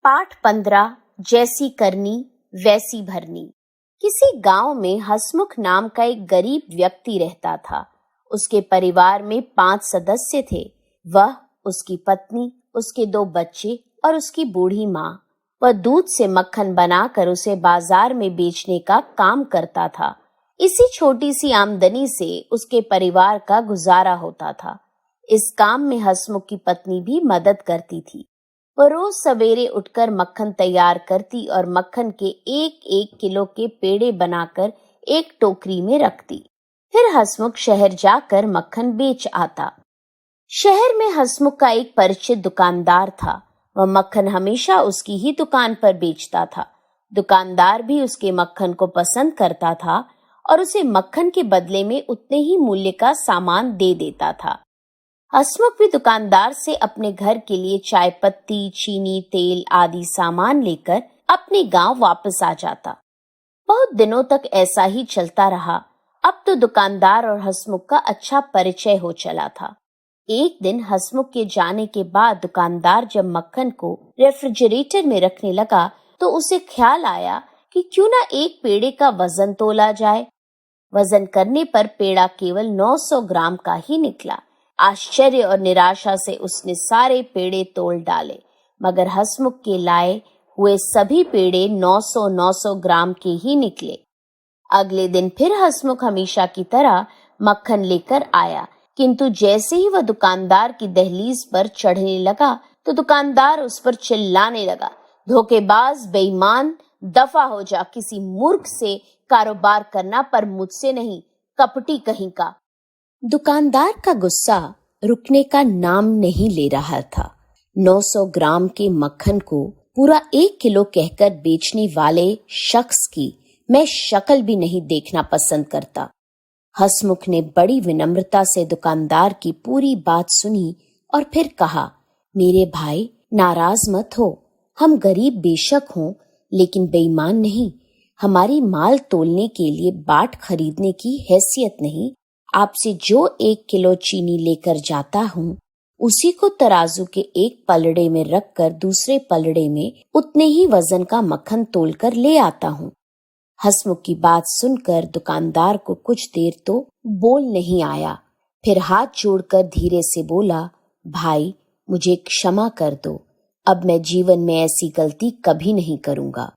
पाठ 15 जैसी करनी वैसी भरनी। किसी गांव में हसमुख नाम का एक गरीब व्यक्ति रहता था। उसके परिवार में 5 सदस्य थे। वह, उसकी पत्नी, उसके 2 बच्चे और उसकी बूढ़ी माँ। वह दूध से मक्खन बनाकर उसे बाजार में बेचने का काम करता था। इसी छोटी सी आमदनी से उसके परिवार का गुजारा होता था। इस काम में हसमुख की पत्नी भी मदद करती थी। वह रोज सवेरे उठकर मक्खन तैयार करती और मक्खन के 1-1 किलो के पेड़े बनाकर एक टोकरी में रखती। फिर हसमुख शहर जाकर मक्खन बेच आता। शहर में हसमुख का एक परिचित दुकानदार था। वह मक्खन हमेशा उसकी ही दुकान पर बेचता था। दुकानदार भी उसके मक्खन को पसंद करता था और उसे मक्खन के बदले में उतने ही मूल्य का सामान दे देता था। हसमुख भी दुकानदार से अपने घर के लिए चाय पत्ती, चीनी, तेल आदि सामान लेकर अपने गांव वापस आ जाता। बहुत दिनों तक ऐसा ही चलता रहा। अब तो दुकानदार और हसमुख का अच्छा परिचय हो चला था। एक दिन हसमुख के जाने के बाद दुकानदार जब मक्खन को रेफ्रिजरेटर में रखने लगा तो उसे ख्याल आया कि क्यों ना एक पेड़े का वजन तोला जाए। वजन करने पर पेड़ा केवल 900 ग्राम का ही निकला। आश्चर्य और निराशा से उसने सारे पेड़े तोल डाले, मगर हसमुख के लाए हुए सभी पेड़े 900 ग्राम के ही निकले। अगले दिन फिर हसमुख हमेशा की तरह मक्खन लेकर आया, किंतु जैसे ही वह दुकानदार की दहलीज पर चढ़ने लगा तो दुकानदार उस पर चिल्लाने लगा, धोखेबाज, बेईमान, दफा हो जा, किसी मूर्ख से कारोबार करना पर मुझसे नहीं, कपटी कहीं का। दुकानदार का गुस्सा रुकने का नाम नहीं ले रहा था। 900 ग्राम के मक्खन को पूरा 1 किलो कहकर बेचने वाले शख्स की मैं शक्ल भी नहीं देखना पसंद करता। हसमुख ने बड़ी विनम्रता से दुकानदार की पूरी बात सुनी और फिर कहा, मेरे भाई, नाराज मत हो। हम गरीब बेशक हों, लेकिन बेईमान नहीं। हमारी माल तोलने के लिए बाट खरीदने की हैसियत नहीं। आपसे जो 1 किलो चीनी लेकर जाता हूँ, उसी को तराजू के एक पलड़े में रखकर दूसरे पलड़े में उतने ही वजन का मक्खन तोलकर ले आता हूँ। हसमुख की बात सुनकर दुकानदार को कुछ देर तो बोल नहीं आया। फिर हाथ जोड़कर धीरे से बोला, भाई, मुझे क्षमा कर दो। अब मैं जीवन में ऐसी गलती कभी नहीं करूँगा।